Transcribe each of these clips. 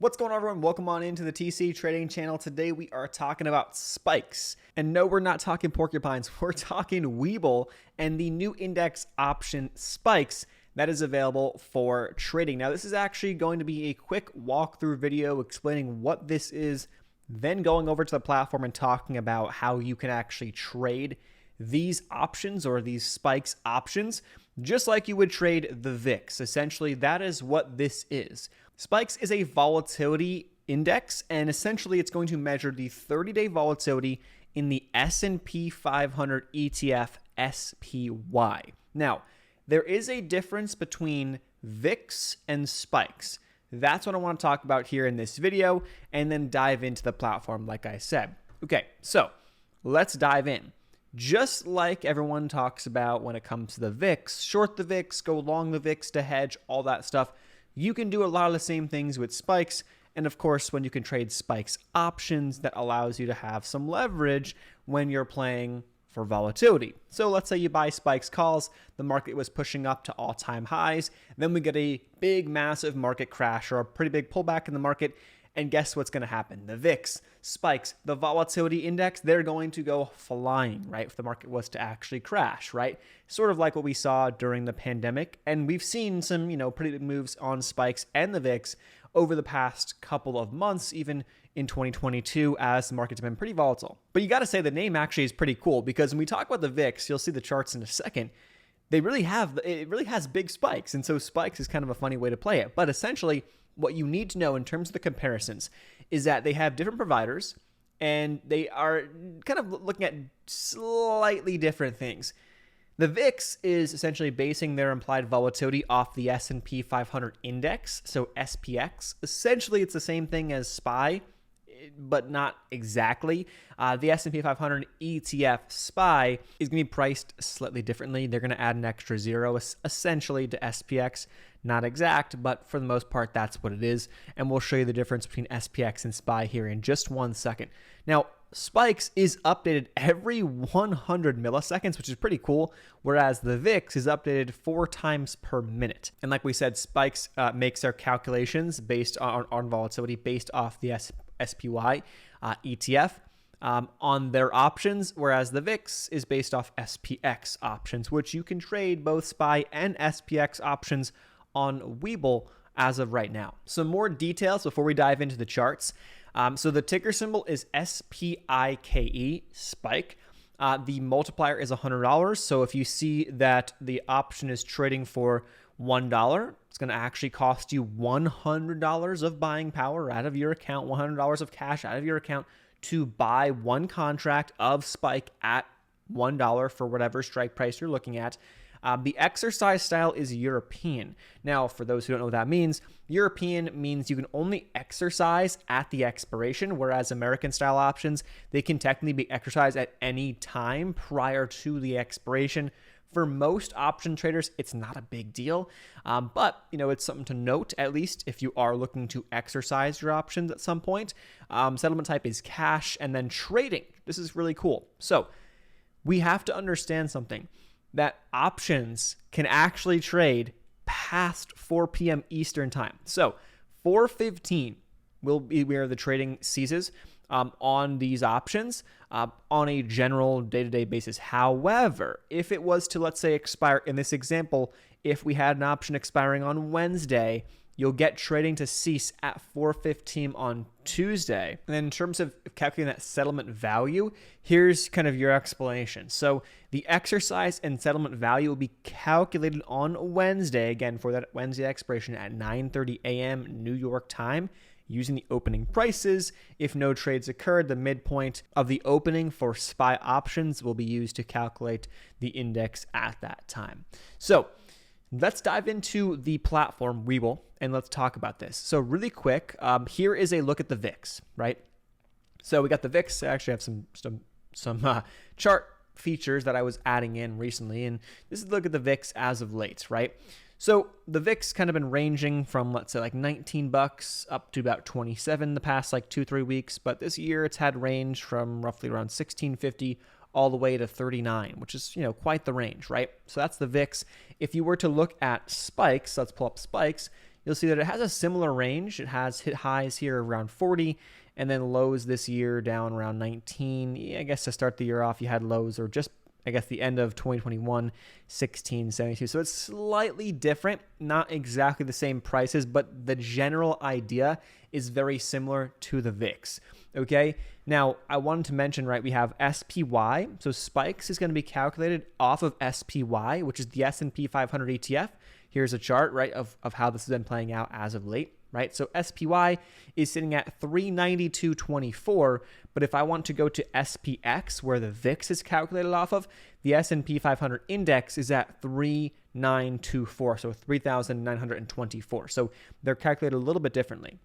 What's going on, everyone? Welcome on into the TC Trading Channel. Today we are talking about spikes. And no, we're not talking porcupines. We're talking Webull and the new index option spikes that is available for trading. Now, this is actually going to be a quick walkthrough video explaining what this is, then going over to the platform and talking about how you can actually trade these options or these spikes options, just like you would trade the VIX. Essentially, that is what this is. Spikes is a volatility index, and essentially it's going to measure the 30-day volatility in the S&P 500 ETF SPY. Now, there is a difference between VIX and spikes. That's what I want to talk about here in this video, and then dive into the platform like I said. Okay, so let's dive in. Just like everyone talks about when it comes to the VIX, short the VIX, go long the VIX to hedge, all that stuff, you can do a lot of the same things with spikes. And of course, when you can trade spikes options, that allows you to have some leverage when you're playing for volatility. So let's say you buy spikes calls, the market was pushing up to all-time highs, then we get a big, massive market crash or a pretty big pullback in the market. And guess what's going to happen? The VIX, spikes, the volatility index, they're going to go flying, right? If the market was to actually crash, right? Sort of like what we saw during the pandemic. And we've seen some, pretty big moves on spikes and the VIX over the past couple of months, even in 2022, as the market's been pretty volatile. But you got to say the name actually is pretty cool, because when we talk about the VIX, you'll see the charts in a second. It really has big spikes. And so spikes is kind of a funny way to play it. But essentially, what you need to know in terms of the comparisons is that they have different providers and they are kind of looking at slightly different things. The VIX is essentially basing their implied volatility off the S&P 500 index, so SPX. Essentially, it's the same thing as SPY, but not exactly. The S&P 500 ETF SPY is going to be priced slightly differently. They're going to add an extra zero essentially to SPX. Not exact, but for the most part, that's what it is. And we'll show you the difference between SPX and SPY here in just 1 second. Now, spikes is updated every 100 milliseconds, which is pretty cool, whereas the VIX is updated 4 times per minute. And like we said, spikes makes their calculations based on volatility based off the SPY ETF on their options, whereas the VIX is based off SPX options, which you can trade both SPY and SPX options on Webull as of right now. Some more details before we dive into the charts. So the ticker symbol is SPIKE, spike. The multiplier is $100. So if you see that the option is trading for $1, it's going to actually cost you $100 of buying power out of your account, $100 of cash out of your account to buy one contract of spike at $1 for whatever strike price you're looking at. The exercise style is European. Now, for those who don't know what that means, European means you can only exercise at the expiration, whereas American style options, they can technically be exercised at any time prior to the expiration. For most option traders, it's not a big deal, but it's something to note, at least if you are looking to exercise your options at some point. Settlement type is cash, and then trading. This is really cool. So we have to understand something, that options can actually trade past 4 p.m. Eastern time. So 4:15 will be where the trading ceases on these options on a general day-to-day basis. However, if it was to, let's say, expire, in this example, if we had an option expiring on Wednesday, you'll get trading to cease at 4:15 on Tuesday. And then in terms of calculating that settlement value, here's kind of your explanation. So the exercise and settlement value will be calculated on Wednesday, again, for that Wednesday expiration at 9:30 a.m. New York time, using the opening prices. If no trades occurred, the midpoint of the opening for SPY options will be used to calculate the index at that time. So let's dive into the platform Webull and let's talk about this. So really quick, here is a look at the VIX, right? So we got the VIX. I actually have some chart features that I was adding in recently, and this is a look at the VIX as of late, right? So the VIX kind of been ranging from, let's say, like $19 up to about 27 the past like 2-3 weeks, but this year it's had range from roughly around 1650 all the way to 39, which is, quite the range, right? So that's the VIX. If you were to look at spikes, let's pull up spikes, you'll see that it has a similar range. It has hit highs here around 40 and then lows this year down around 19. Yeah, I guess to start the year off, you had lows, or just, I guess, the end of 2021, 1672. So it's slightly different, not exactly the same prices, but the general idea is very similar to the VIX. Okay. Now, I wanted to mention, right, we have SPY. So spikes is going to be calculated off of SPY, which is the S&P 500 ETF. Here's a chart, right, of how this has been playing out as of late, right? So SPY is sitting at 392.24, but if I want to go to SPX, where the VIX is calculated off of, the S&P 500 index is at 3,924, so 3,924. So they're calculated a little bit differently.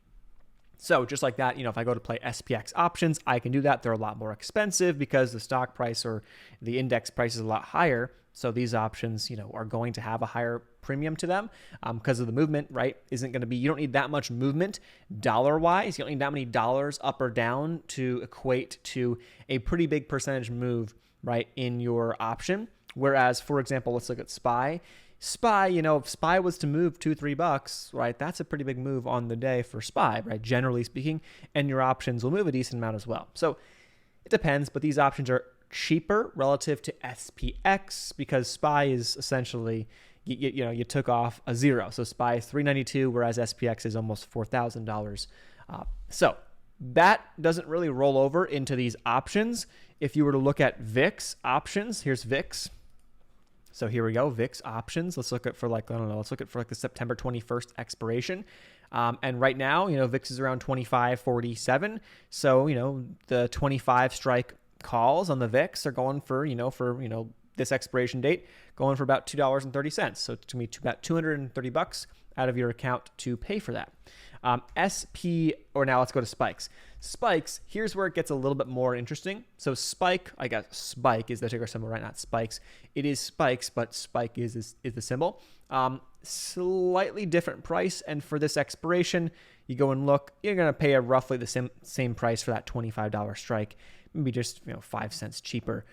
So just like that, if I go to play SPX options, I can do that. They're a lot more expensive because the stock price or the index price is a lot higher. So these options, are going to have a higher premium to them because of the movement, right? Isn't going to be, you don't need that much movement dollar-wise. You don't need that many dollars up or down to equate to a pretty big percentage move, right, in your option. Whereas, for example, let's look at SPY. SPY, if SPY was to move $2-3, right, that's a pretty big move on the day for SPY, right, generally speaking, and your options will move a decent amount as well. So it depends, but these options are cheaper relative to SPX because SPY is essentially, you took off a zero. So SPY is $392, whereas SPX is almost $4,000. So that doesn't really roll over into these options. If you were to look at VIX options, here's VIX. So here we go, VIX options. Let's look at let's look at the September 21st expiration. And right now, VIX is around 25.47. So, the 25 strike calls on the VIX are going for this expiration date, going for about $2.30. So it's going to be about $230 out of your account to pay for that. Now let's go to spikes. Spikes, here's where it gets a little bit more interesting. So spike, I guess spike is the ticker symbol, right? Not spikes. It is spikes, but spike is the symbol. Slightly different price. And for this expiration, you go and look, you're going to pay roughly the same price for that $25 strike, maybe just 5 cents cheaper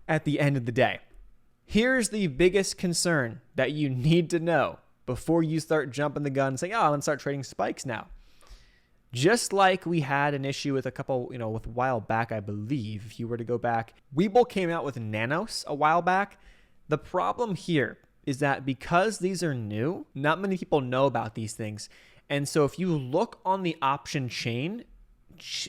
at the end of the day. Here's the biggest concern that you need to know before you start jumping the gun and saying, I'm going to start trading spikes now. Just like we had an issue with with a while back, I believe, if you were to go back, Webull came out with nanos a while back. The problem here is that because these are new, not many people know about these things. And so if you look on the option chain,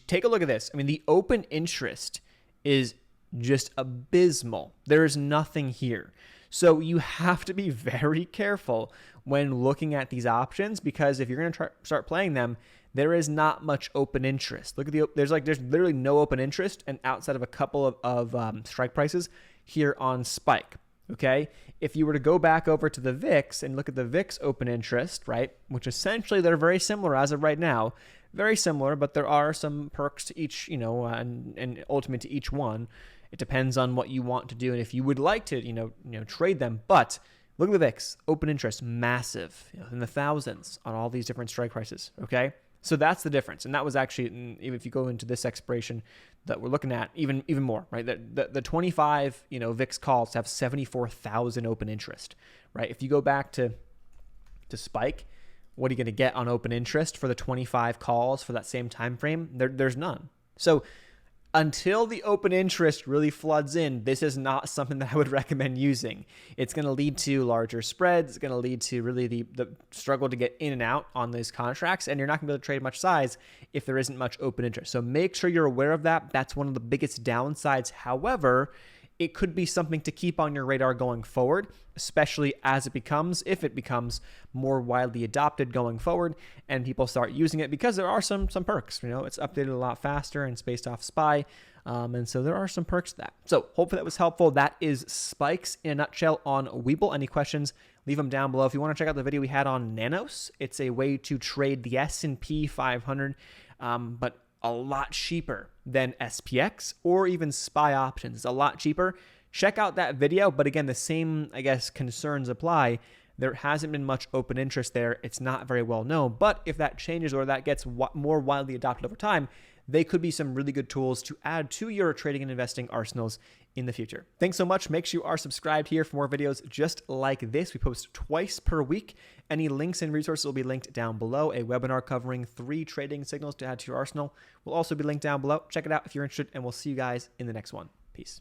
take a look at this. I mean, the open interest is just abysmal. There is nothing here. So you have to be very careful when looking at these options, because if you're going to start playing them, there is not much open interest. Look at there's literally no open interest, and outside of a couple of strike prices here on Spike. Okay, if you were to go back over to the VIX and look at the VIX open interest, right, which essentially they're very similar as of right now, very similar, but there are some perks to each, and ultimate to each one. It depends on what you want to do and if you would like to, trade them. But look at the VIX open interest, massive, in the thousands on all these different strike prices. Okay, so that's the difference, and that was actually, even if you go into this expiration that we're looking at, even more, right? The 25 VIX calls have 74,000 open interest, right? If you go back to Spike, what are you going to get on open interest for the 25 calls for that same time frame? There's none. So until the open interest really floods in, this is not something that I would recommend using. It's going to lead to larger spreads. It's going to lead to really the struggle to get in and out on these contracts, and you're not going to be able to trade much size if there isn't much open interest. So make sure you're aware of that. That's one of the biggest downsides. However, it could be something to keep on your radar going forward, especially if it becomes more widely adopted going forward and people start using it, because there are some perks. It's updated a lot faster and it's based off SPY. And so there are some perks to that. So hopefully that was helpful. That is Spikes in a nutshell on Webull. Any questions, leave them down below. If you want to check out the video we had on Nanos, it's a way to trade the S&P 500, but a lot cheaper than SPX or even SPY options. It's a lot cheaper. Check out that video. But again, the same, concerns apply. There hasn't been much open interest there. It's not very well known. But if that changes or that gets more widely adopted over time, they could be some really good tools to add to your trading and investing arsenals in the future. Thanks so much. Make sure you are subscribed here for more videos just like this. We post twice per week. Any links and resources will be linked down below. A webinar covering 3 trading signals to add to your arsenal will also be linked down below. Check it out if you're interested, and we'll see you guys in the next one. Peace.